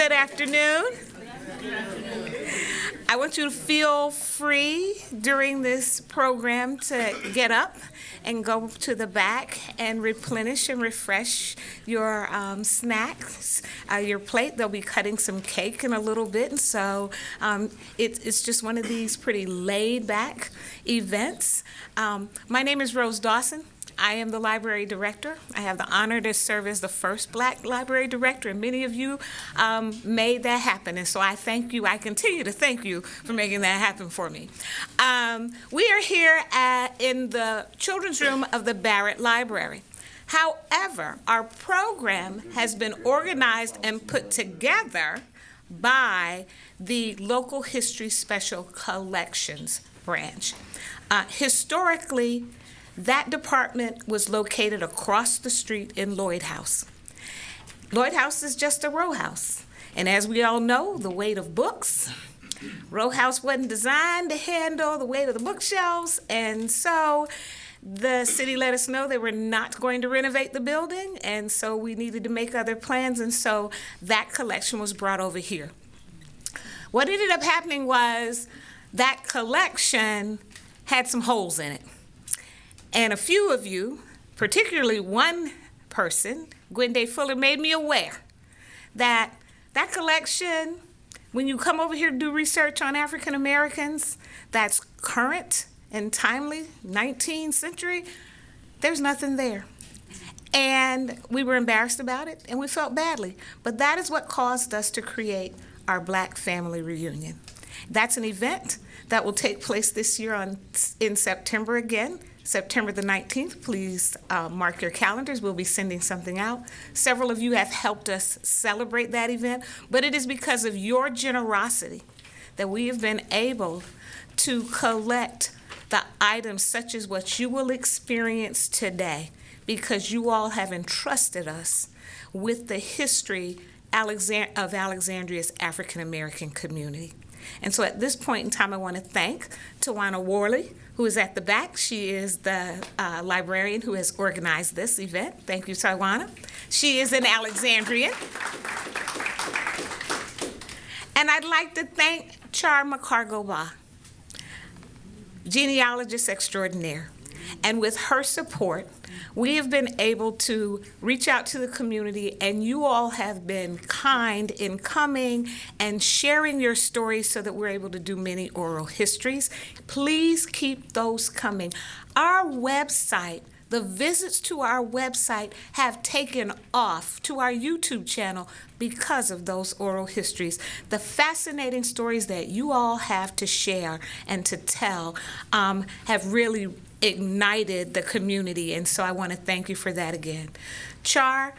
Good afternoon. I want you to feel free during this program to get up and go to the back and replenish and refresh your snacks, your plate. They'll be cutting some cake in a little bit, and so it's just one of these pretty laid-back events. My name is Rose Dawson. I am the library director. I have the honor to serve as the first Black library director, and many of you made that happen. And so I thank you. I continue to thank you for making that happen for me. We are here in the children's room of the Barrett Library. However, our program has been organized and put together by the Local History Special Collections branch. Historically, that department was located across the street in Lloyd House. Lloyd House is just a row house. And as we all know, the weight of books, row house wasn't designed to handle the weight of the bookshelves. And so the city let us know they were not going to renovate the building. And so we needed to make other plans. And so that collection was brought over here. What ended up happening was that collection had some holes in it. And a few of you, particularly one person, Gwenday Fuller, made me aware that that collection, when you come over here to do research on African Americans, that's current and timely, 19th century, there's nothing there. And we were embarrassed about it, and we felt badly. But that is what caused us to create our Black Family Reunion. That's an event that will take place this year in September again. September the 19th, please mark your calendars. We'll be sending something out. Several of you have helped us celebrate that event, but it is because of your generosity that we have been able to collect the items such as what you will experience today, because you all have entrusted us with the history of Alexandria's African American community. And so at this point in time, I want to thank Tawana Worley, who is at the back. She is the librarian who has organized this event. Thank you, Tawana. She is an Alexandrian. And I'd like to thank Char McCargo Bah, genealogist extraordinaire. And with her support, we have been able to reach out to the community, and you all have been kind in coming and sharing your stories so that we're able to do many oral histories. Please keep those coming. Our website, the visits to our website have taken off to our YouTube channel because of those oral histories. The fascinating stories that you all have to share and to tell have really ignited the community, and so I want to thank you for that again. Char,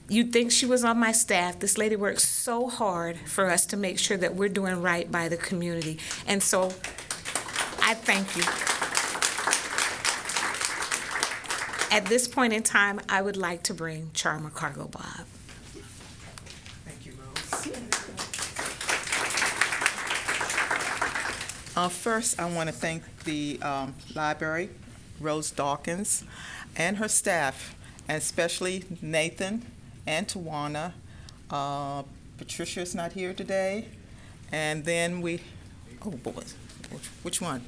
you'd think she was on my staff. This lady works so hard for us to make sure that we're doing right by the community, and so I thank you. At this point in time, I would like to bring Char McCargo Bah. Thank you, Rose. First, I want to thank the library, Rose Dawkins, and her staff, and especially Nathan and Tawana. Patricia's not here today. And then oh boy, which one?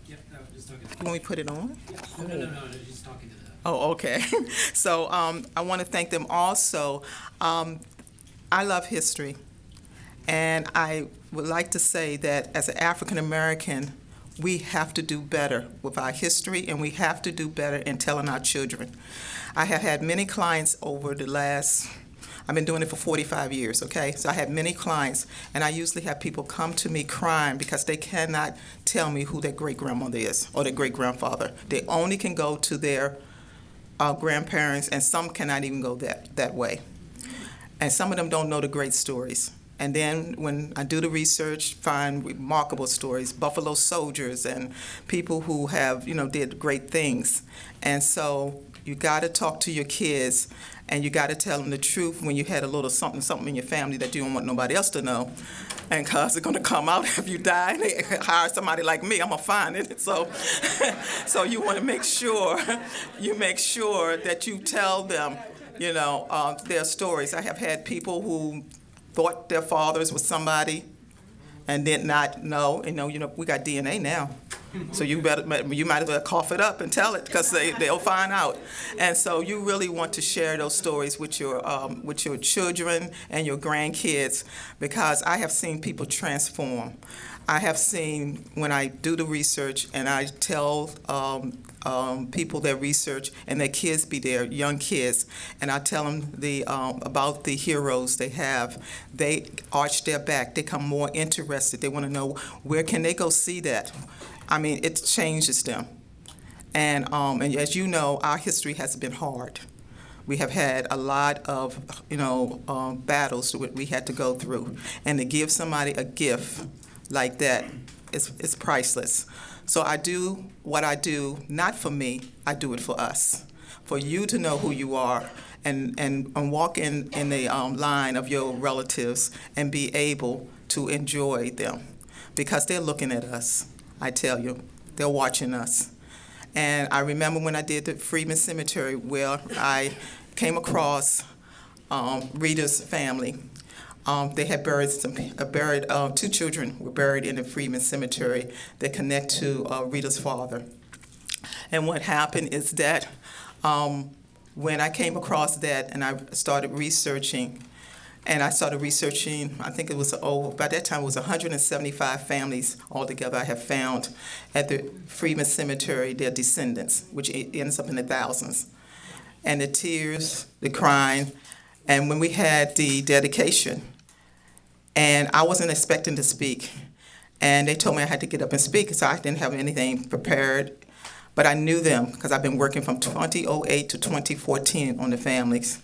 Yep, no, just talking to When we put it on? No, just talking to them. Oh, okay. So I want to thank them also. I love history, and I would like to say that as an African American, we have to do better with our history, and we have to do better in telling our children. I have had many clients over the last, I've been doing it for 45 years, okay? So I have many clients, and I usually have people come to me crying because they cannot tell me who their great-grandmother is or their great-grandfather. They only can go to their grandparents, and some cannot even go that way. And some of them don't know the great stories. And then when I do the research, find remarkable stories, Buffalo soldiers and people who have, did great things. And so you got to talk to your kids, and you got to tell them the truth when you had a little something in your family that you don't want nobody else to know. And because it's going to come out if you die, and they hire somebody like me, I'm going to find it. So you want to make sure that you tell them, their stories. I have had people who thought their fathers was somebody and did not know. We got DNA now. So you might as well cough it up and tell it, because they'll find out. And so you really want to share those stories with your children and your grandkids, because I have seen people transform. I have seen, when I do the research and I tell people their research and their kids be there, young kids, and I tell them about the heroes they have, they arch their back. They come more interested. They want to know, where can they go see that? I mean, it changes them. And as you know, our history has been hard. We have had a lot of, battles that we had to go through. And to give somebody a gift like that is priceless. So I do what I do, not for me, I do it for us. For you to know who you are and walk in the line of your relatives and be able to enjoy them, because they're looking at us. I tell you, they're watching us. And I remember when I did the Freedman Cemetery, where I came across Rita's family. They had buried two children were buried in the Freedman Cemetery that connect to Rita's father. And what happened is that when I came across that and I started researching, I think it was by that time it was 175 families altogether I have found at the Freedman Cemetery, their descendants, which ends up in the thousands. And the tears, the crying, and when we had the dedication, and I wasn't expecting to speak, and they told me I had to get up and speak, so I didn't have anything prepared, but I knew them because I've been working from 2008 to 2014 on the families.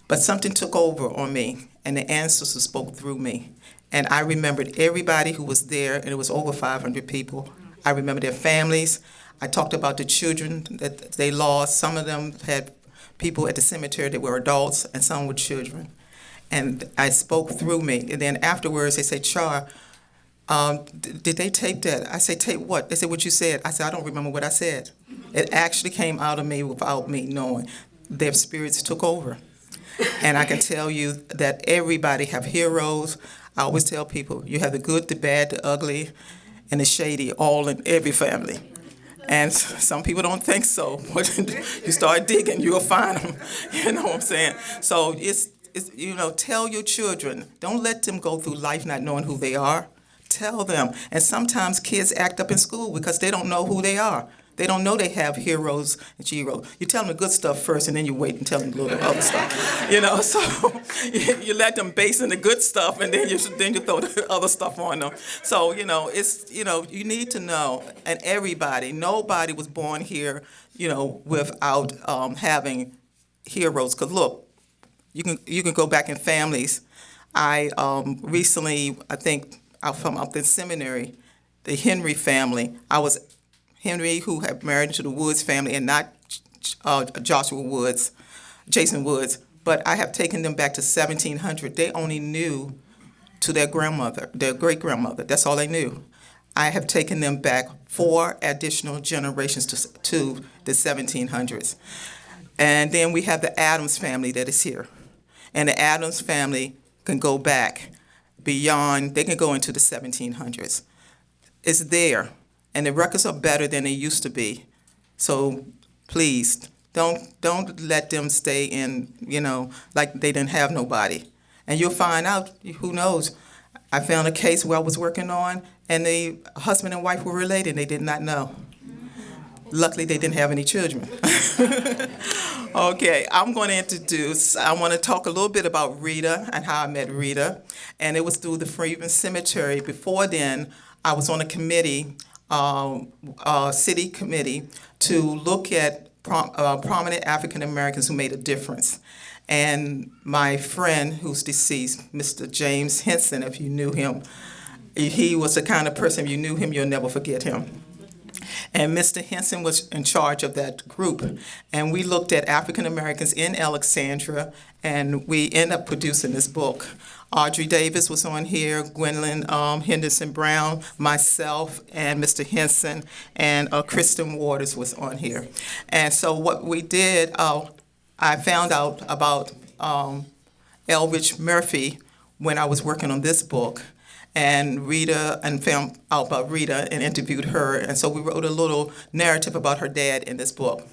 But something took over on me, and the ancestors spoke through me. And I remembered everybody who was there, and it was over 500 people. I remember their families. I talked about the children that they lost. Some of them had people at the cemetery that were adults, and some were children. And I spoke through me. And then afterwards, they said, Char, did they tape that? I said, tape what? They said, what you said. I said, I don't remember what I said. It actually came out of me without me knowing. Their spirits took over. And I can tell you that everybody have heroes. I always tell people, you have the good, the bad, the ugly, and the shady, all in every family. And some people don't think so. But you start digging, you'll find them. You know what I'm saying? So it's tell your children, don't let them go through life not knowing who they are. Tell them. And sometimes kids act up in school because they don't know who they are. They don't know they have heroes and heroes. You tell them the good stuff first, and then you wait and tell them a little other stuff. So you let them base in the good stuff, and then you throw the other stuff on them. So you need to know, and nobody was born here, without having heroes. Because look, you can go back in families. I recently, I think, from up in seminary, the Henry family. I was Henry, who had married into the Woods family, and not Jason Woods, but I have taken them back to 1700. They only knew to their grandmother, their great-grandmother. That's all they knew. I have taken them back 4 additional generations to the 1700s. And then we have the Adams family that is here. And the Adams family can go back beyond, they can go into the 1700s. It's there. And the records are better than they used to be. So please, don't let them stay in, like they didn't have nobody. And you'll find out, who knows. I found a case where I was working on, and the husband and wife were related, and they did not know. Luckily, they didn't have any children. Okay, I want to talk a little bit about Rita and how I met Rita. And it was through the Freedman Cemetery. Before then, I was on a committee, city committee, to look at prominent African Americans who made a difference. And my friend who's deceased, Mr. James Henson, if you knew him, he was the kind of person, if you knew him, you'll never forget him. And Mr. Henson was in charge of that group. And we looked at African Americans in Alexandria, and we ended up producing this book. Audrey Davis was on here, Gwendolyn Henderson Brown, myself, and Mr. Henson, and Kristen Waters was on here. And so what we did, I found out about Elrich Murphy, when I was working on this book, and Rita, and found out about Rita and interviewed her, and so we wrote a little narrative about her dad in this book.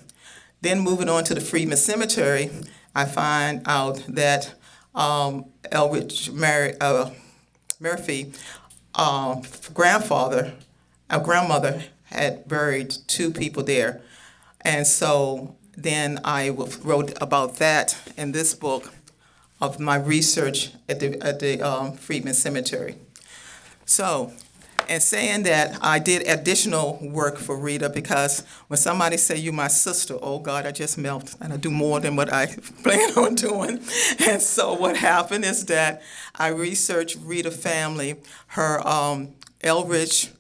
Then moving on to the Freedman Cemetery, I find out that Elrich Murphy grandmother had buried two people there. And so then I wrote about that in this book of my research at the Freedman Cemetery. So, and saying that, I did additional work for Rita, because when somebody say you my sister, oh God, I just melt, and I do more than what I plan on doing. And so what happened is that I researched Rita family. Her Elrich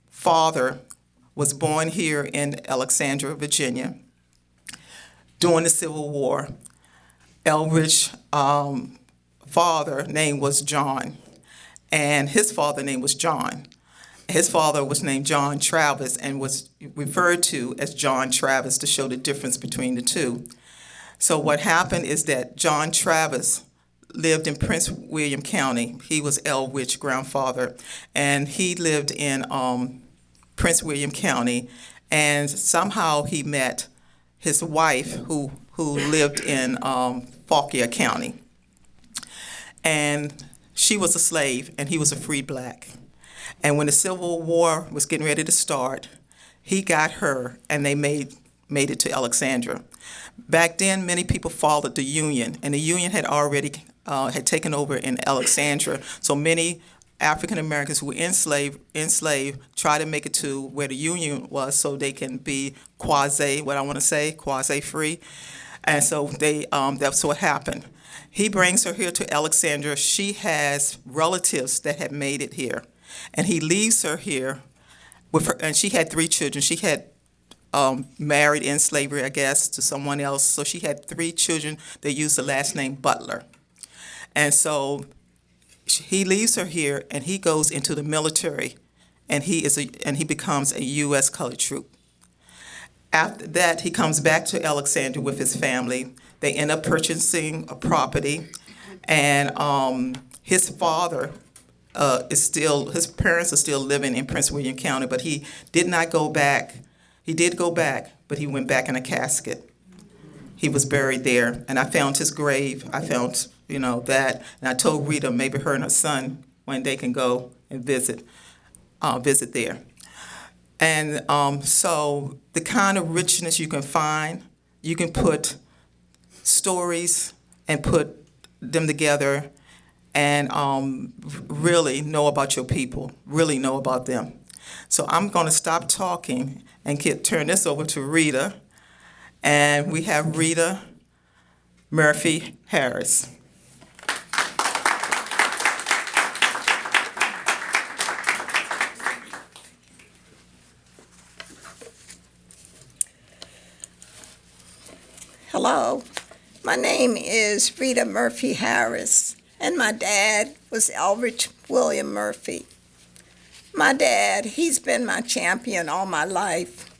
father was born here in Alexandria, Virginia, during the Civil War. Elrich father name was John, and his father name was John. His father was named John Travis and was referred to as John Travis to show the difference between the two. So what happened is that John Travis lived in Prince William County. He was Elrich grandfather, and he lived in Prince William County, and somehow he met his wife who lived in Fauquier County. And she was a slave, and he was a free black. And when the Civil War was getting ready to start, he got her, and they made it to Alexandria. Back then, many people followed the Union, and the Union had already had taken over in Alexandria. So many African Americans who were enslaved try to make it to where the Union was so they can be quasi-free. And so that's what happened. He brings her here to Alexandria. She has relatives that had made it here. And he leaves her here with her, and she had 3 children. She had married in slavery, I guess, to someone else. So she had 3 children that used the last name Butler. And so he leaves her here, and he goes into the military, and he becomes a U.S. colored troop. After that, he comes back to Alexandria with his family. They end up purchasing a property, and his father his parents are still living in Prince William County, but he did not go back. He did go back, but he went back in a casket. He was buried there, and I found his grave. I found, that, and I told Rita maybe her and her son one day can go and visit there. And so the kind of richness you can find, you can put stories and put them together and really know about your people, really know about them. So I'm going to stop talking and turn this over to Rita. And we have Rita Murphy Harris. Hello, my name is Rita Murphy Harris, and my dad was Elrich William Murphy. My dad, he's been my champion all my life.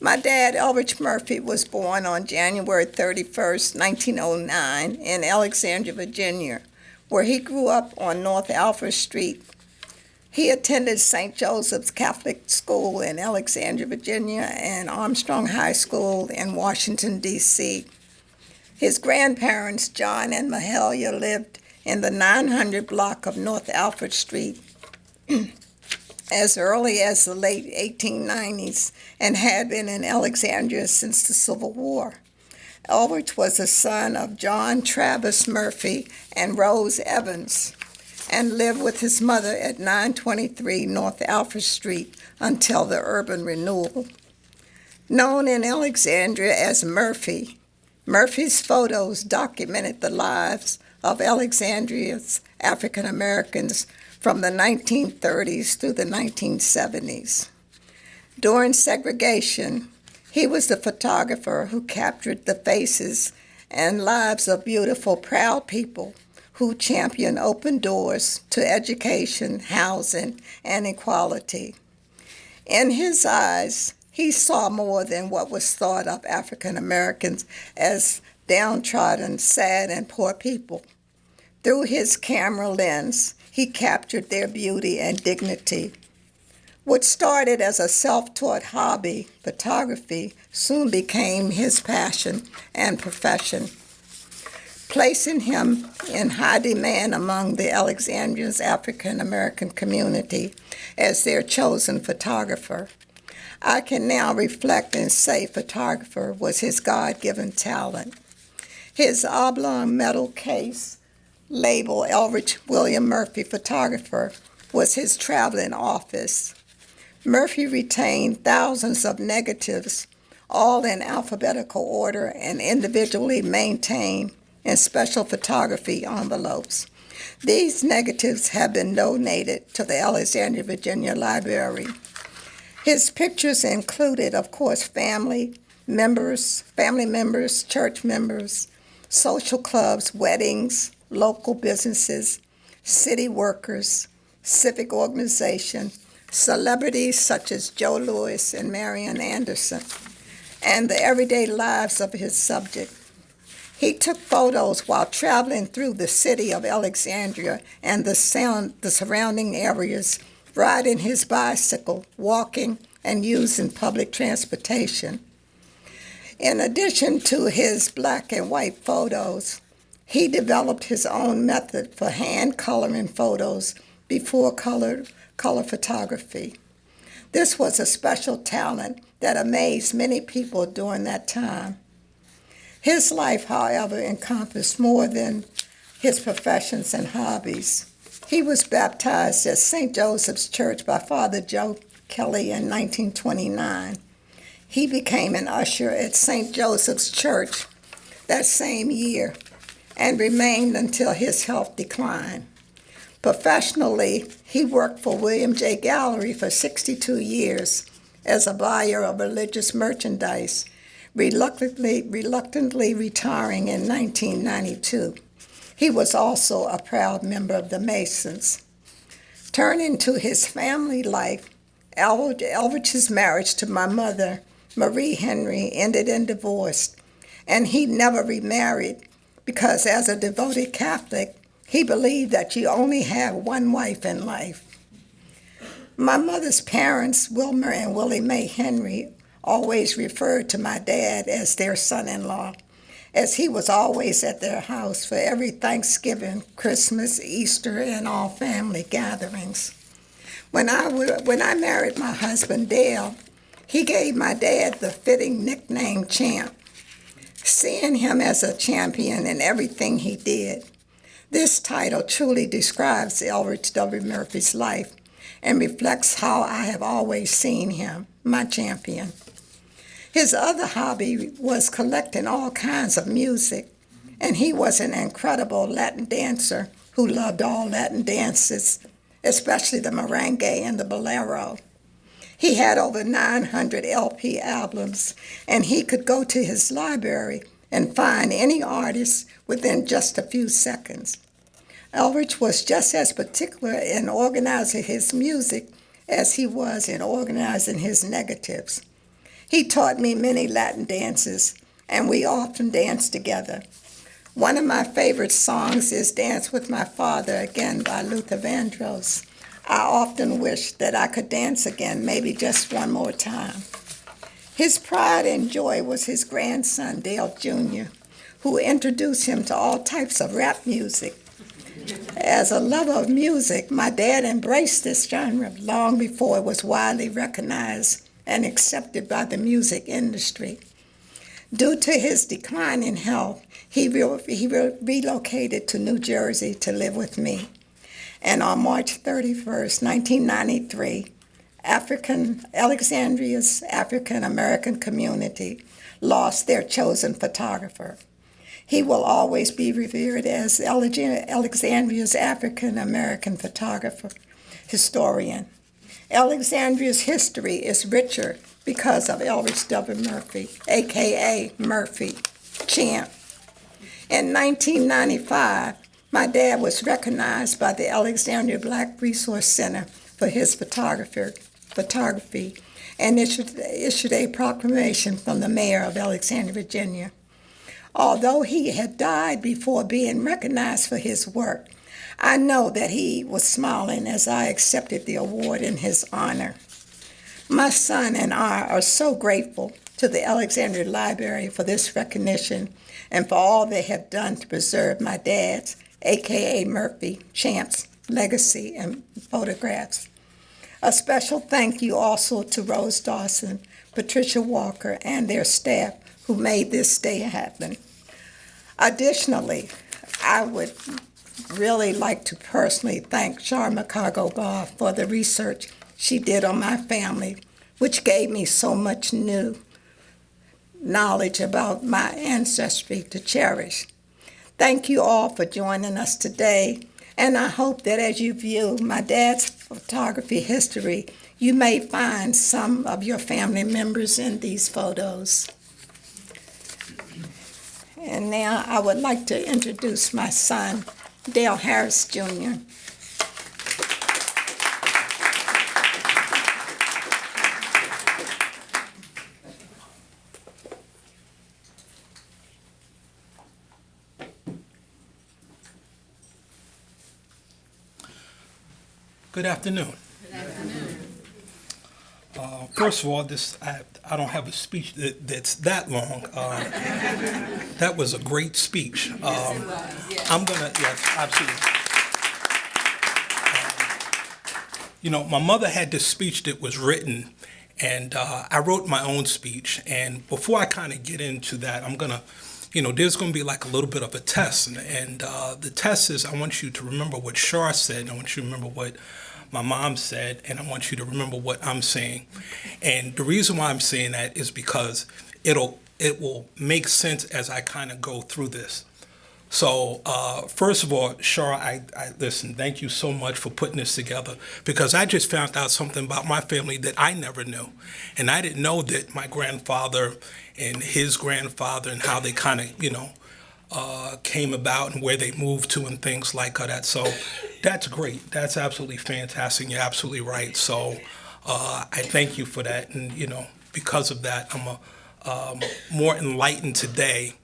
My dad, Elrich Murphy, was born on January 31st, 1909 in Alexandria, Virginia, where he grew up on North Alfred Street. He attended St. Joseph's Catholic School in Alexandria, Virginia, and Armstrong High School in Washington, D.C. His grandparents, John and Mahalia, lived in the 900 block of North Alfred Street as early as the late 1890s and had been in Alexandria since the Civil War. Elrich was the son of John Travis Murphy and Rose Evans, and lived with his mother at 923 North Alfred Street until the urban renewal. Known in Alexandria as Murphy, Murphy's photos documented the lives of Alexandria's African Americans from the 1930s through the 1970s. During segregation, he was the photographer who captured the faces and lives of beautiful, proud people who championed open doors to education, housing, and equality. In his eyes, he saw more than what was thought of African Americans as downtrodden, sad, and poor people. Through his camera lens, he captured their beauty and dignity. What started as a self-taught hobby, photography, soon became his passion and profession, placing him in high demand among the Alexandria's African American community as their chosen photographer. I can now reflect and say photographer was his God-given talent. His oblong metal case, labeled Elrich William Murphy Photographer, was his traveling office. Murphy retained thousands of negatives, all in alphabetical order and individually maintained in special photography envelopes. These negatives have been donated to the Alexandria, Virginia Library. His pictures included, of course, family members, church members, social clubs, weddings, local businesses, city workers, civic organizations, celebrities such as Joe Louis and Marian Anderson, and the everyday lives of his subject. He took photos while traveling through the city of Alexandria and the surrounding areas, riding his bicycle, walking, and using public transportation. In addition to his black and white photos, he developed his own method for hand coloring photos before color photography. This was a special talent that amazed many people during that time. His life, however, encompassed more than his professions and hobbies. He was baptized at St. Joseph's Church by Father Joe Kelly in 1929. He became an usher at St. Joseph's Church that same year and remained until his health declined. Professionally, he worked for William J. Gallery for 62 years as a buyer of religious merchandise, reluctantly retiring in 1992. He was also a proud member of the Masons. Turning to his family life, Elrich's marriage to my mother, Marie Henry, ended in divorce, and he never remarried because as a devoted Catholic, he believed that you only have one wife in life. My mother's parents, Wilmer and Willie Mae Henry, always referred to my dad as their son-in-law, as he was always at their house for every Thanksgiving, Christmas, Easter, and all family gatherings. When I married my husband, Dale, he gave my dad the fitting nickname Champ, seeing him as a champion in everything he did. This title truly describes Elrich W. Murphy's life and reflects how I have always seen him, my champion. His other hobby was collecting all kinds of music, and he was an incredible Latin dancer who loved all Latin dances, especially the merengue and the bolero. He had over 900 LP albums, and he could go to his library and find any artist within just a few seconds. Elrich was just as particular in organizing his music as he was in organizing his negatives. He taught me many Latin dances, and we often danced together. One of my favorite songs is Dance with My Father, again by Luther Vandross. I often wish that I could dance again, maybe just one more time. His pride and joy was his grandson, Dale Jr., who introduced him to all types of rap music. As a lover of music, my dad embraced this genre long before it was widely recognized and accepted by the music industry. Due to his decline in health, he relocated to New Jersey to live with me. And on March 31st, 1993, Alexandria's African American community lost their chosen photographer. He will always be revered as Alexandria's African American photographer, historian. Alexandria's history is richer because of Elrich W. Murphy, a.k.a. Murphy, Champ. In 1995, my dad was recognized by the Alexandria Black Resource Center for his photography and issued a proclamation from the mayor of Alexandria, Virginia. Although he had died before being recognized for his work, I know that he was smiling as I accepted the award in his honor. My son and I are so grateful to the Alexandria Library for this recognition and for all they have done to preserve my dad's, a.k.a. Murphy, Champ's legacy and photographs. A special thank you also to Rose Dawson, Patricia Walker, and their staff who made this day happen. Additionally, I would really like to personally thank Char McCargo Bah for the research she did on my family, which gave me so much new knowledge about my ancestry to cherish. Thank you all for joining us today, and I hope that as you view my dad's photography history, you may find some of your family members in these photos. And now I would like to introduce my son, Dale Harris, Jr. Good afternoon. First of all, I don't have a speech that's that long. That was a great speech. I'm gonna, yes, absolutely. My mother had this speech that was written, and I wrote my own speech. And before I kind of get into that, I'm gonna, there's gonna be like a little bit of a test, and the test is I want you to remember what Char said, and I want you to remember what my mom said, and I want you to remember what I'm saying. And the reason why I'm saying that is because it will make sense as I kind of go through this. So first of all, Char, I listen, thank you so much for putting this together, because I just found out something about my family that I never knew. And I didn't know that my grandfather and his grandfather and how they kind of, came about and where they moved to and things like that. So that's great. That's absolutely fantastic. You're absolutely right. So I thank you for that. And, because of that, I'm more enlightened today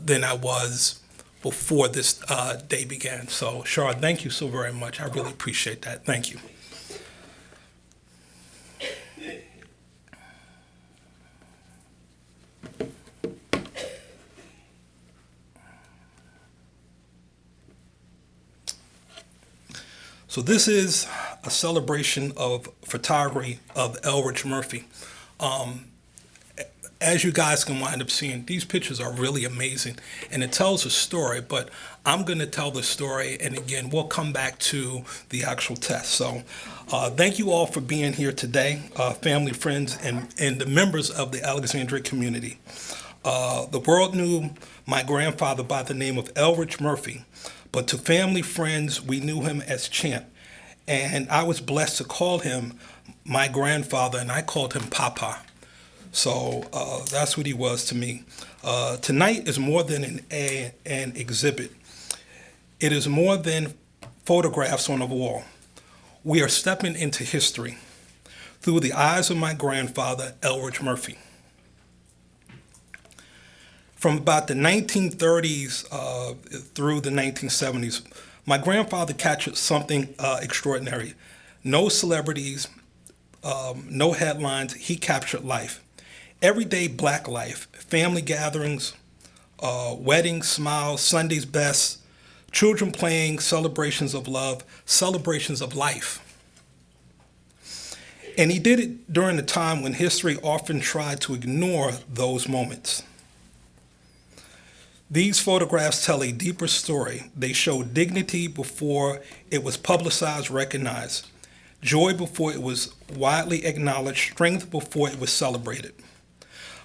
than I was before this day began. So, Char, thank you so very much. I really appreciate that. Thank you. So this is a celebration of photography of Elrich Murphy. As you guys can wind up seeing, these pictures are really amazing, and it tells a story, but I'm going to tell the story, and again, we'll come back to the actual test. So thank you all for being here today, family, friends, and the members of the Alexandria community. The world knew my grandfather by the name of Elrich Murphy, but to family, friends, we knew him as Champ. And I was blessed to call him my grandfather, and I called him Papa. So that's what he was to me. Tonight is more than an exhibit. It is more than photographs on a wall. We are stepping into history through the eyes of my grandfather, Elrich Murphy. From about the 1930s through the 1970s, my grandfather captured something extraordinary. No celebrities, no headlines, he captured life. Everyday black life, family gatherings, weddings, smiles, Sunday's best, children playing, celebrations of love, celebrations of life. And he did it during a time when history often tried to ignore those moments. These photographs tell a deeper story. They show dignity before it was publicized, recognized, joy before it was widely acknowledged, strength before it was celebrated.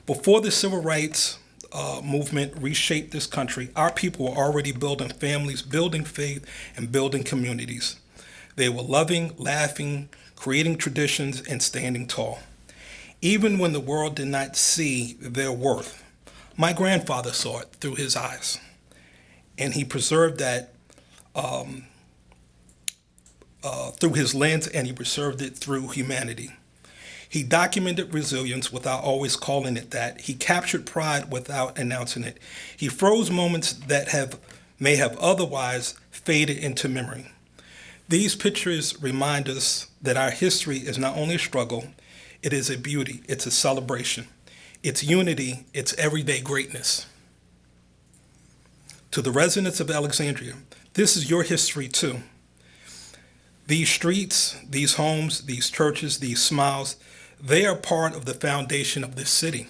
Before the civil rights movement reshaped this country, our people were already building families, building faith, and building communities. They were loving, laughing, creating traditions, and standing tall. Even when the world did not see their worth, my grandfather saw it through his eyes, and he preserved that through his lens, and he preserved it through humanity. He documented resilience without always calling it that. He captured pride without announcing it. He froze moments that may have otherwise faded into memory. These pictures remind us that our history is not only a struggle, it is a beauty, it's a celebration. It's unity, it's everyday greatness. To the residents of Alexandria, this is your history too. These streets, these homes, these churches, these smiles, they are part of the foundation of this city.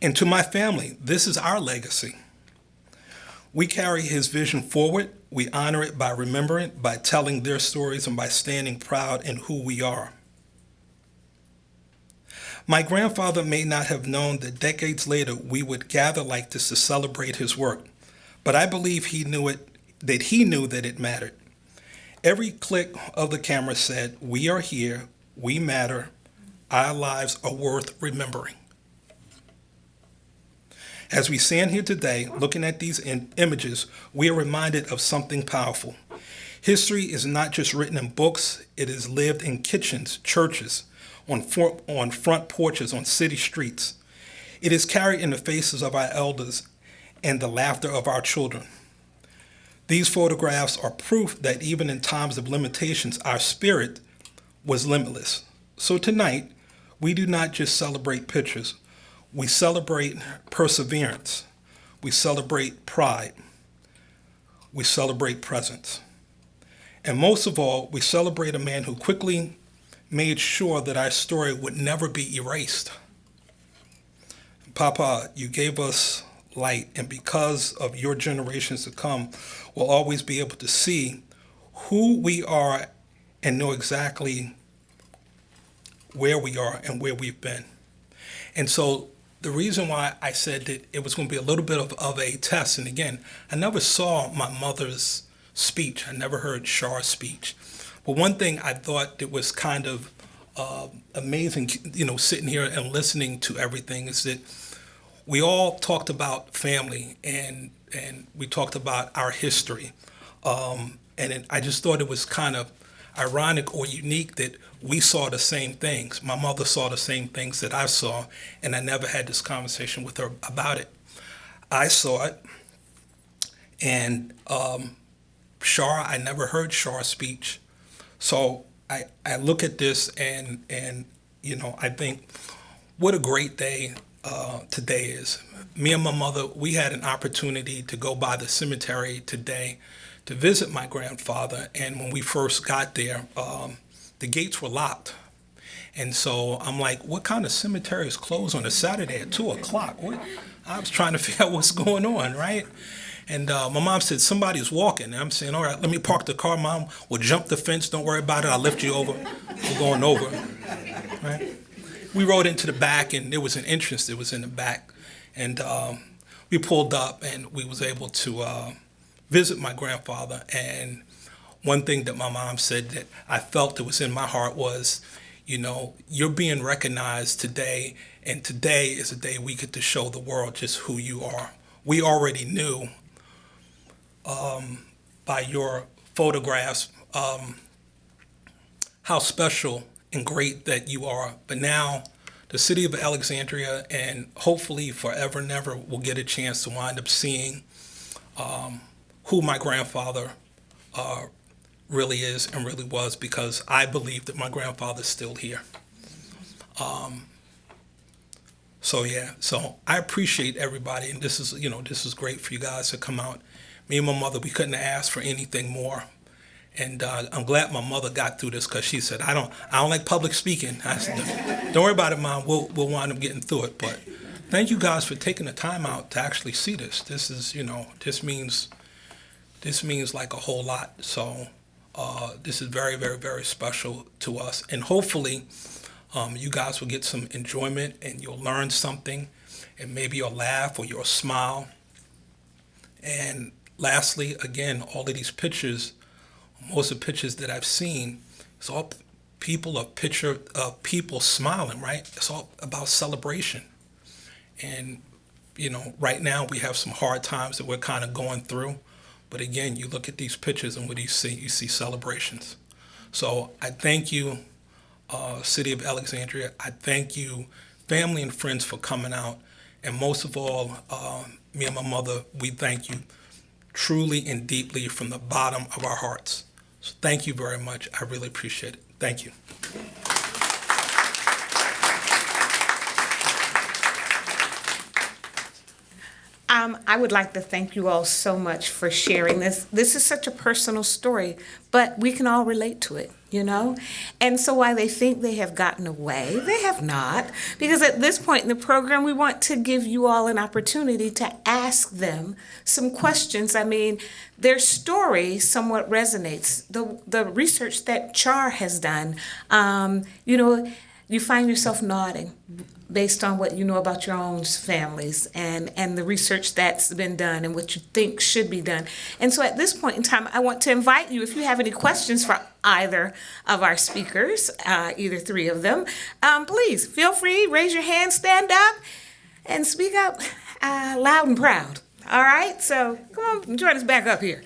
And to my family, this is our legacy. We carry his vision forward. We honor it by remembering, by telling their stories, and by standing proud in who we are. My grandfather may not have known that decades later we would gather like this to celebrate his work, but I believe he knew that it mattered. Every click of the camera said, "We are here, we matter, our lives are worth remembering." As we stand here today, looking at these images, we are reminded of something powerful. History is not just written in books, it is lived in kitchens, churches, on front porches, on city streets. It is carried in the faces of our elders and the laughter of our children. These photographs are proof that even in times of limitations, our spirit was limitless. So tonight, we do not just celebrate pictures. We celebrate perseverance. We celebrate pride. We celebrate presence. And most of all, we celebrate a man who quickly made sure that our story would never be erased. Papa, you gave us light, and because of your generations to come, we'll always be able to see who we are and know exactly where we are and where we've been. And so the reason why I said that it was going to be a little bit of a test, and again, I never saw my mother's speech. I never heard Char's speech. But one thing I thought that was kind of amazing, sitting here and listening to everything, is that we all talked about family and we talked about our history. I just thought it was kind of ironic or unique that we saw the same things. My mother saw the same things that I saw, and I never had this conversation with her about it. I saw it, and Char, I never heard Char's speech. So I look at this and I think what a great day today is. Me and my mother, we had an opportunity to go by the cemetery today to visit my grandfather, and when we first got there, the gates were locked. And so I'm like, what kind of cemetery is closed on a Saturday at 2 o'clock? I was trying to figure out what's going on, right? And my mom said, somebody's walking. And I'm saying, all right, let me park the car, Mom. We'll jump the fence. Don't worry about it. I'll lift you over. We're going over, right? We rode into the back, and there was an entrance that was in the back. And we pulled up, and we was able to visit my grandfather. And one thing that my mom said that I felt that was in my heart was, you're being recognized today, and today is a day we get to show the world just who you are. We already knew by your photographs how special and great that you are. But now the city of Alexandria, and hopefully forever and ever, will get a chance to wind up seeing who my grandfather really is and really was, because I believe that my grandfather's still here. So I appreciate everybody, and this is great for you guys to come out. Me and my mother, we couldn't have asked for anything more, and I'm glad my mother got through this, because she said, I don't like public speaking. I said, don't worry about it, Mom. We'll wind up getting through it. But thank you guys for taking the time out to actually see this. This is this means like a whole lot. So this is very, very, very special to us, and hopefully you guys will get some enjoyment, and you'll learn something, and maybe you'll laugh or you'll smile. And lastly, again, all of these pictures, most of the pictures that I've seen, it's all people smiling, right? It's all about celebration. And, right now we have some hard times that we're kind of going through. But again, you look at these pictures, and what do you see? You see celebrations. So I thank you City of Alexandria. I thank you, family and friends, for coming out. And most of all, me and my mother, we thank you truly and deeply from the bottom of our hearts. So thank you very much. I really appreciate it. Thank you. I would like to thank you all so much for sharing this. This is such a personal story, but we can all relate to it, you know? And so while they think they have gotten away, they have not. Because at this point in the program, we want to give you all an opportunity to ask them some questions. I mean, their story somewhat resonates. The research that Char has done, you know, you find yourself nodding based on what you know about your own families and the research that's been done and what you think should be done. And so at this point in time, I want to invite you, if you have any questions for either of our speakers, either three of them, please feel free, raise your hand, stand up, and speak up loud and proud. All right? So come on, join us back up here.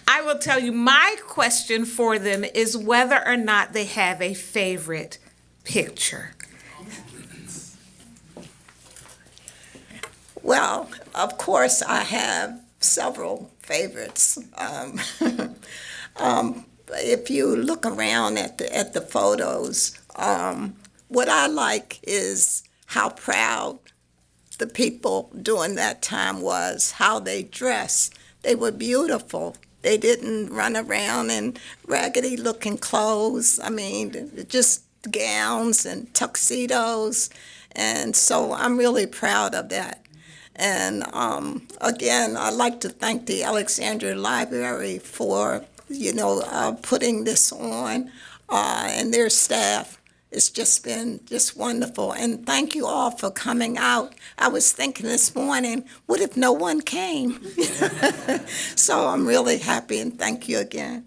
I will tell you, my question for them is whether or not they have a favorite picture. Well, of course, I have several favorites. If you look around at the photos, what I like is how proud the people during that time was, how they dressed. They were beautiful. They didn't run around in raggedy-looking clothes. I mean, just gowns and tuxedos. And so I'm really proud of that. And again, I'd like to thank the Alexandria Library for, putting this on, and their staff. It's just been wonderful. And thank you all for coming out. I was thinking this morning, what if no one came? So I'm really happy, and thank you again.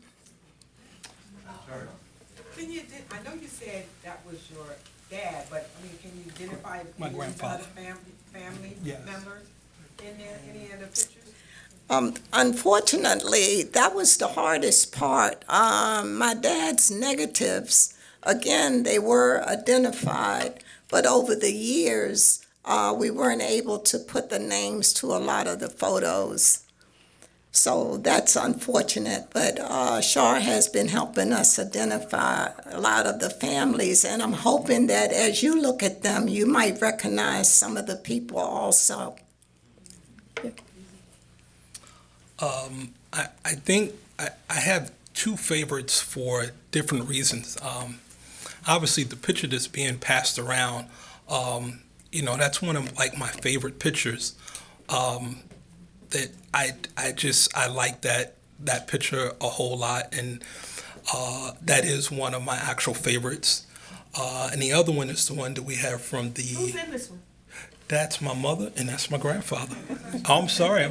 I know you said that was your dad, but I mean, can you identify My any grandfather. other family Yes. members in there, any other pictures? Unfortunately, that was the hardest part. My dad's negatives, again, they were identified, but over the years, we weren't able to put the names to a lot of the photos. So that's unfortunate, but Char has been helping us identify a lot of the families, and I'm hoping that as you look at them, you might recognize some of the people also. I think I have two favorites for different reasons. Obviously, the picture that's being passed around, that's one of my favorite pictures. That I like that picture a whole lot, and that is one of my actual favorites. And the other one is the one that we have from the. Who's in this one? That's my mother and that's my grandfather. Oh, I'm sorry.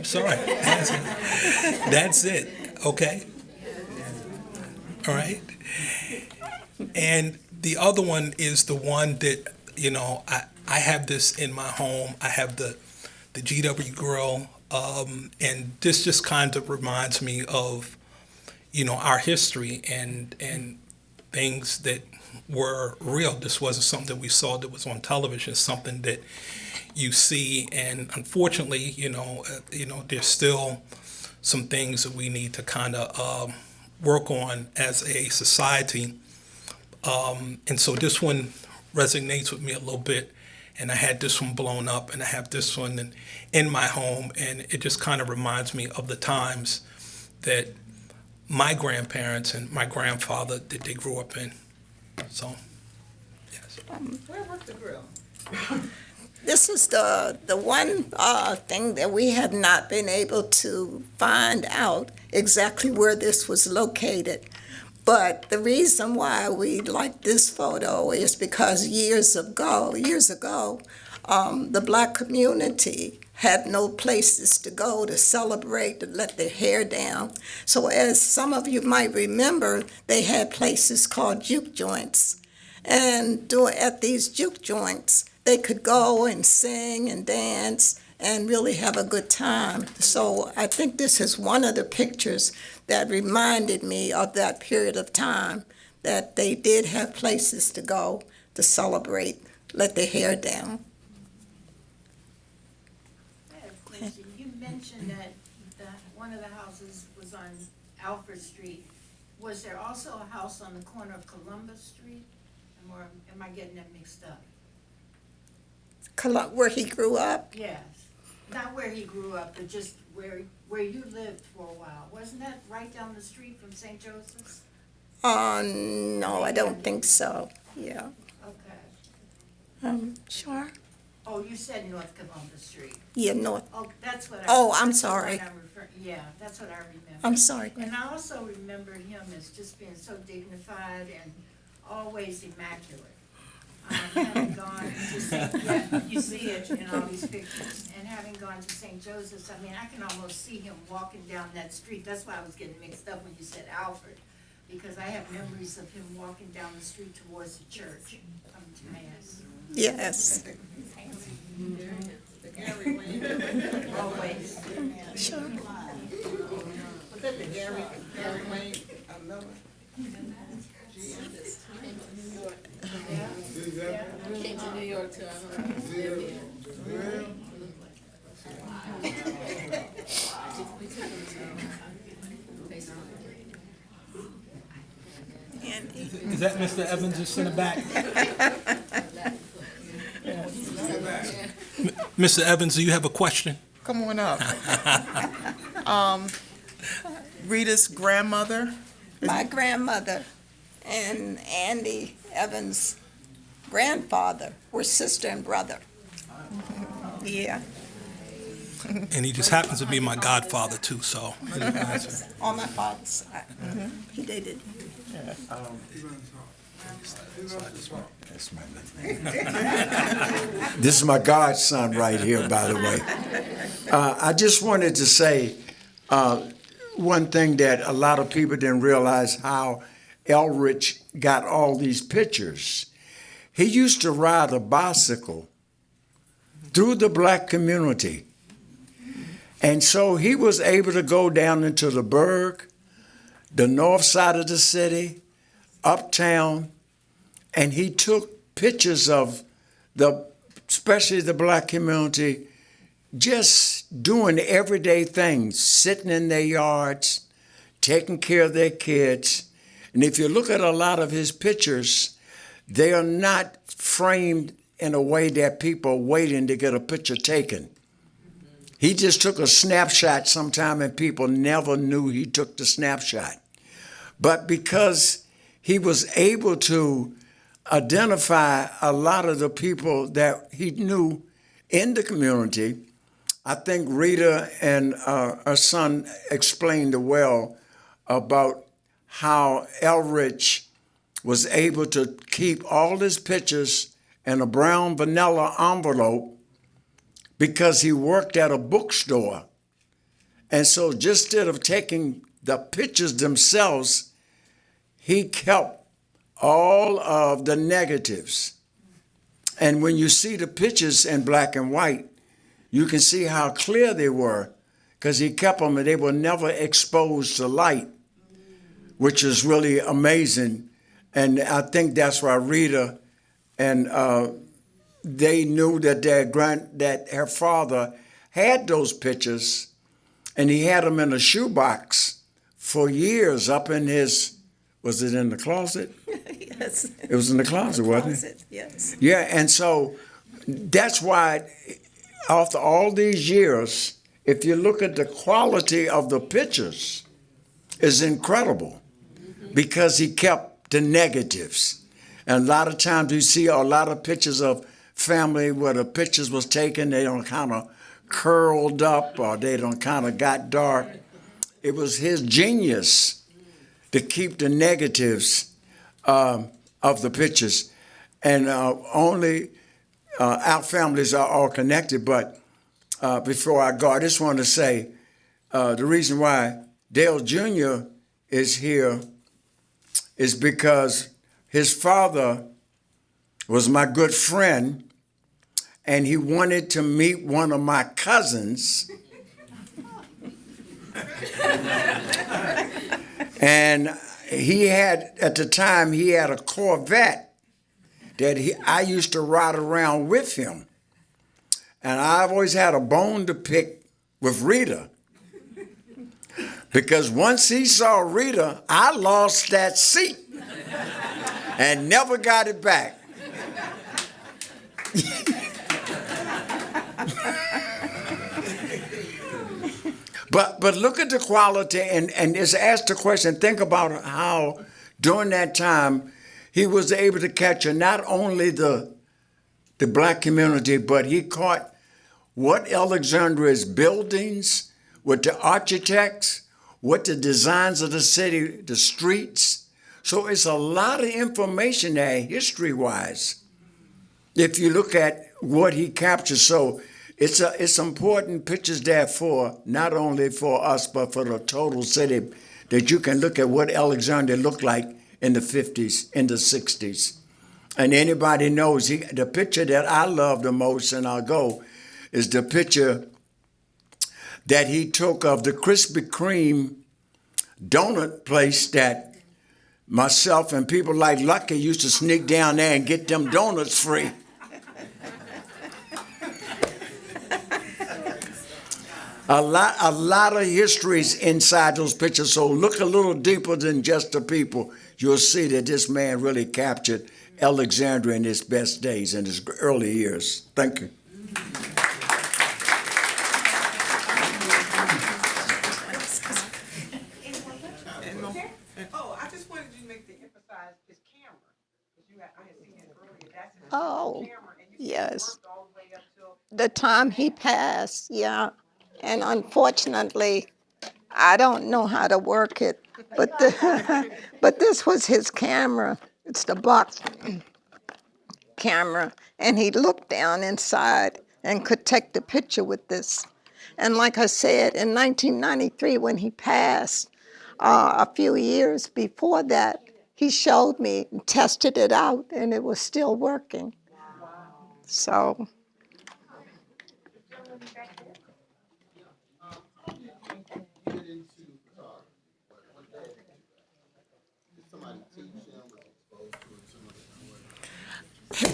That's it. Okay. All right. And the other one is the one that, I have this in my home. I have the GW grill. And this just kind of reminds me of, our history and things that were real. This wasn't something that we saw that was on television, something that you see. And unfortunately, there's still some things that we need to kind of work on as a society. And so this one resonates with me a little bit. And I had this one blown up, and I have this one in my home, and it just kind of reminds me of the times that my grandparents and my grandfather that they grew up in. So, yes. Where was the grill? This is the one thing that we have not been able to find out exactly where this was located. But the reason why we like this photo is because years ago, the Black community had no places to go to celebrate, to let their hair down. So as some of you might remember, they had places called juke joints. And at these juke joints, they could go and sing and dance and really have a good time. So I think this is one of the pictures that reminded me of that period of time, that they did have places to go to celebrate, let their hair down. I have a question. You mentioned that one of the houses was on Alfred Street. Was there also a house on the corner of Columbus Street? Or am I getting that mixed up? Where he grew up? Yes. Not where he grew up, but just where you lived for a while. Wasn't that right down the street from St. Joseph's? No, I don't think so. Yeah. Okay. Sure. Oh, you said North Columbus Street. Yeah, North. Oh, that's what I. Oh, I'm that's the one sorry. Yeah, that's what I remember. I'm sorry. And I also remember him as just being so dignified and always immaculate. Having gone to St. Yeah, you see it in all these pictures. And having gone to St. Joseph's, I mean, I can almost see him walking down that street. That's why I was getting mixed up when you said Alfred, because I have memories of him walking down the street towards the church, coming to Mass. Yes. Always. Sure. Was that the Gary Wayne, another? Came to New York to Is that Mr. Evans just in the back? Mr. Evans, do you have a question? Come on up. Rita's grandmother. My grandmother and Andy Evans' grandfather were sister and brother. Yeah, And he just happens to be my godfather too, so. on my father's side. He did it. This is my godson right here, by the way. I just wanted to say one thing that a lot of people didn't realize, how Elrich got all these pictures. He used to ride a bicycle through the black community. And so he was able to go down into the burg, the north side of the city, uptown, and he took pictures of especially the black community, just doing everyday things, sitting in their yards, taking care of their kids. And if you look at a lot of his pictures, they are not framed in a way that people are waiting to get a picture taken. He just took a snapshot sometime and people never knew he took the snapshot. But because he was able to identify a lot of the people that he knew in the community, I think Rita and her son explained well about how Elrich was able to keep all his pictures in a brown vanilla envelope because he worked at a bookstore. And so just instead of taking the pictures themselves, he kept all of the negatives. And when you see the pictures in black and white, you can see how clear they were, because he kept them and they were never exposed to light, which is really amazing. And I think that's why Rita and they knew that that her father had those pictures, and he had them in a shoebox for years up in his, was it in the closet? Yes. It was in the closet, wasn't it? Yes. Yeah, and so that's why after all these years, if you look at the quality of the pictures, is incredible, because he kept the negatives. And a lot of times you see a lot of pictures of family where the pictures was taken, they don't kind of curled up or they don't kind of got dark. It was his genius to keep the negatives of the pictures. And only our families are all connected, but before I go, I just want to say the reason why Dale Jr. is here is because his father was my good friend, and he wanted to meet one of my cousins. And he had, at the time, he had a Corvette that I used to ride around with him. And I've always had a bone to pick with Rita. Because once he saw Rita, I lost that seat and never got it back. But look at the quality, and just ask the question, think about how during that time he was able to capture not only the black community, but he caught what Alexandria's buildings, what the architects, what the designs of the city, the streets. So it's a lot of information there history-wise if you look at what he captured. So it's important pictures there for not only for us, but for the total city, that you can look at what Alexandria looked like in the 50s, in the 60s. And anybody knows, the picture that I love the most, and I'll go, is the picture that he took of the Krispy Kreme donut place that myself and people like Lucky used to sneak down there and get them donuts free. A lot of histories inside those pictures, so look a little deeper than just the people. You'll see that this man really captured Alexandria in his best days, in his early years. Thank you. Oh, I just wanted you to make the emphasize his camera. 'Cause I had seen it earlier. That's his Oh, camera. And you yes. worked all the way up till The time he passed, yeah. And unfortunately, I don't know how to work it, but but this was his camera. It's the box camera, and he looked down inside and could take the picture with this. And like I said, in 1993, when he passed, a few years before that, he showed me and tested it out, and it was still working. So.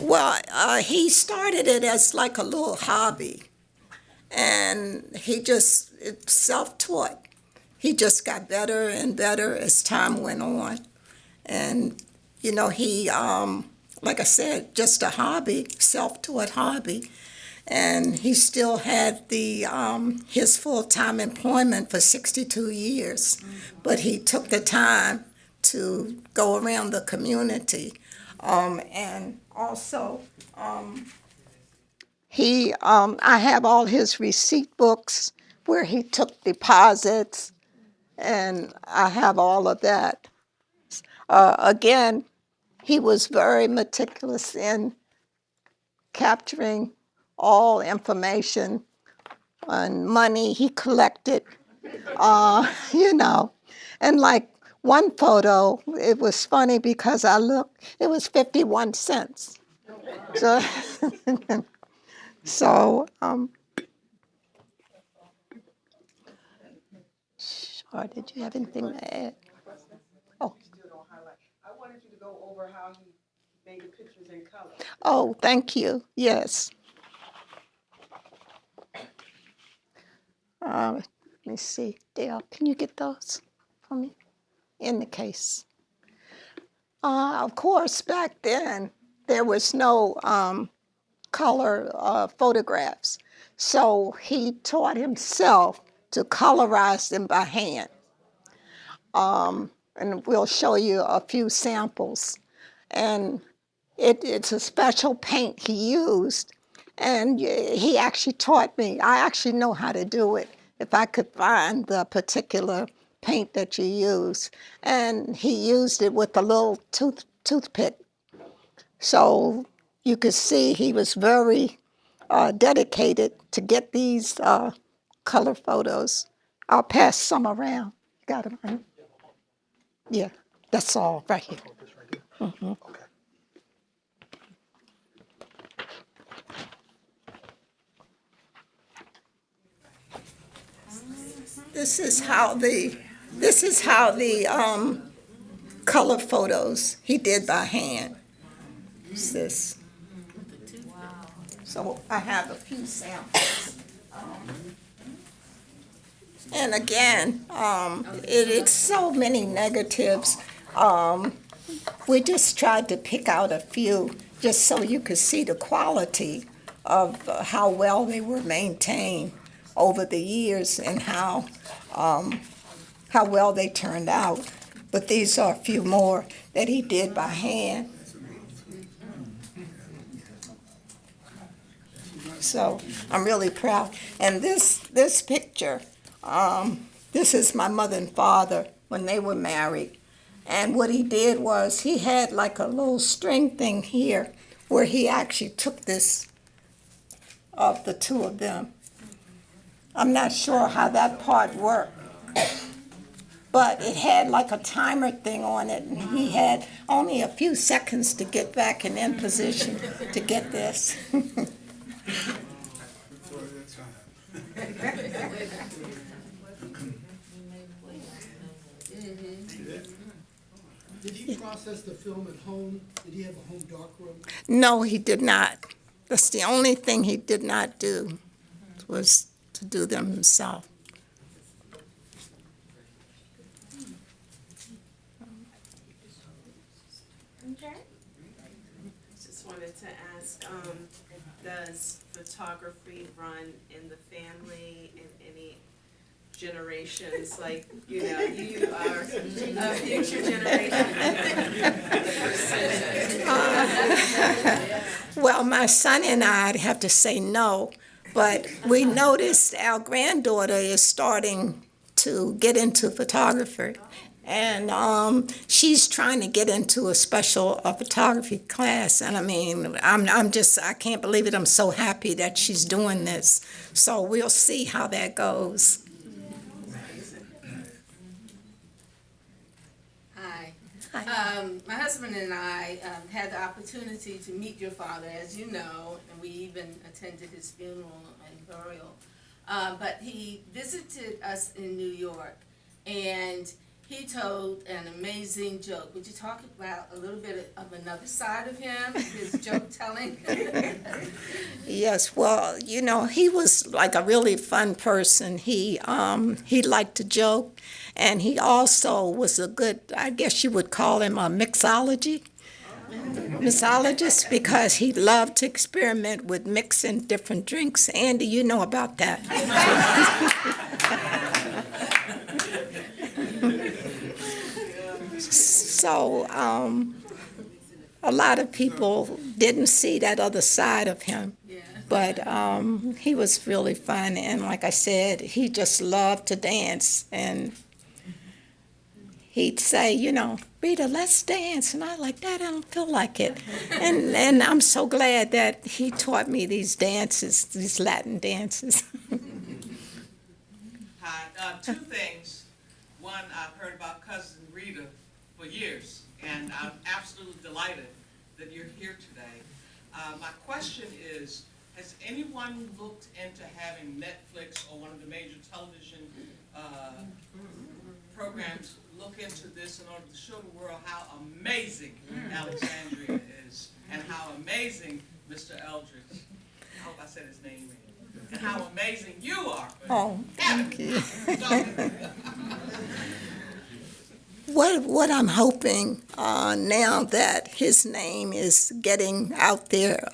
Well, he started it as like a little hobby, and he just self-taught. He just got better and better as time went on, and he, like I said, just a hobby, self-taught hobby, and he still had his full-time employment for 62 years, but he took the time to go around the community. And also, I have all his receipt books where he took deposits, and I have all of that. Again, he was very meticulous in capturing all information on money he collected, and like one photo, it was funny because I looked, it was 51 cents. So, Char, did you have anything to add? Oh. still don't highlight. I wanted you to go over how he made the pictures in color. Oh, thank you. Yes. Let me see. Dale, can you get those for me in the case? Of course, back then, there was no color photographs. So he taught himself to colorize them by hand. And we'll show you a few samples. And it's a special paint he used. And he actually taught me. I actually know how to do it if I could find the particular paint that you use. And he used it with a little toothpick. So you could see he was very dedicated to get these color photos. I'll pass some around. You got them, honey? Yeah, that's all right here. Mm-hmm. this is how the color photos he did by hand. It's this. So I have a few samples. And again, it's so many negatives. We just tried to pick out a few just so you could see the quality of how well they were maintained over the years and how well they turned out. But these are a few more that he did by hand. So I'm really proud. And this picture, this is my mother and father when they were married. And what he did was he had like a little string thing here where he actually took this of the two of them. I'm not sure how that part worked, but it had like a timer thing on it, and he had only a few seconds to get back and in position to get this. Did he process the film at home? Did he have a home darkroom? No, he did not. That's the only thing he did not do, was to do them himself. Just wanted to ask, does photography run in the family in any generations? Like, you know, you are a future generation. Well, my son and I'd have to say no, but we noticed our granddaughter is starting to get into photography. And she's trying to get into a special photography class. And I mean, I can't believe it. I'm so happy that she's doing this. So we'll see how that goes. Hi. Hi. My husband and I had the opportunity to meet your father, as you know, and we even attended his funeral and burial. But he visited us in New York, and he told an amazing joke. Would you talk about a little bit of another side of him, his joke telling? Yes, well, you know, he was like a really fun person. He liked to joke, and he also was a good, I guess you would call him a mixologist, because he loved to experiment with mixing different drinks. Andy, you know about that. So a lot of people didn't see that other side of him. Yeah. But he was really fun, and like I said, he just loved to dance, and he'd say, you know, Rita, let's dance, and I like that. I don't feel like it, and I'm so glad that he taught me these dances, these Latin dances. Hi, two things. One, I've heard about cousin Rita for years, and I'm absolutely delighted that you're here today. My question is, has anyone looked into having Netflix or one of the major television programs look into this in order to show the world how amazing Alexandria is, and how amazing Mr. Eldridge, I hope I said his name right, and how amazing you are. Oh, thank you. What I'm hoping now that his name is getting out there,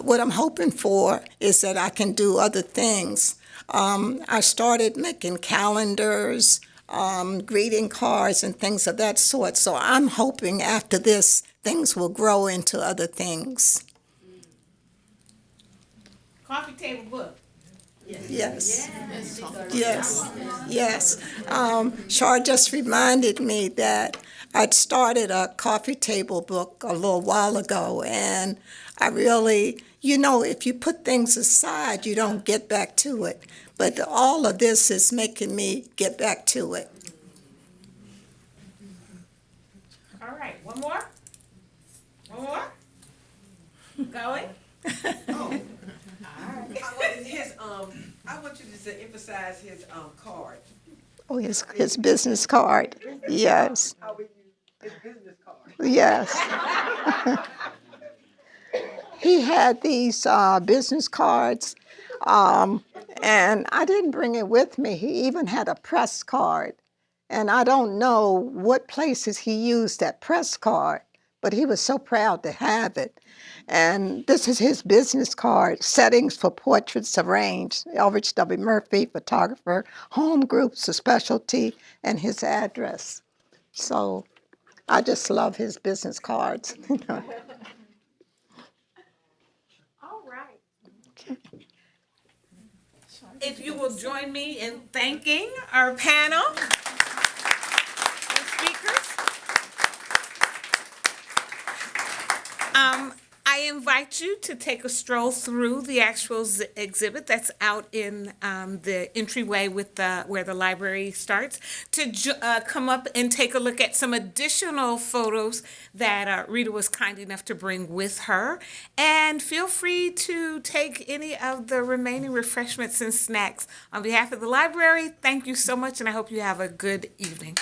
what I'm hoping for is that I can do other things. I started making calendars, greeting cards, and things of that sort. So I'm hoping after this, things will grow into other things. Coffee table book. Yes. Yes. Char just reminded me that I'd started a coffee table book a little while ago, and I really, you know, if you put things aside, you don't get back to it. But all of this is making me get back to it. All right, one more? One more? Going? I would want you to emphasize his card. Oh, his business card. Yes. How we use his business card. Yes. He had these business cards, and I didn't bring it with me. He even had a press card. And I don't know what places he used that press card, but he was so proud to have it. And this is his business card: settings for portraits arranged. Elrich W. Murphy, photographer, home groups, a specialty, and his address. So I just love his business cards. All right. If you will join me in thanking our panel and speakers. I invite you to take a stroll through the actual exhibit that's out in the entryway with where the library starts, to come up and take a look at some additional photos that Rita was kind enough to bring with her. And feel free to take any of the remaining refreshments and snacks. On behalf of the library, thank you so much, and I hope you have a good evening.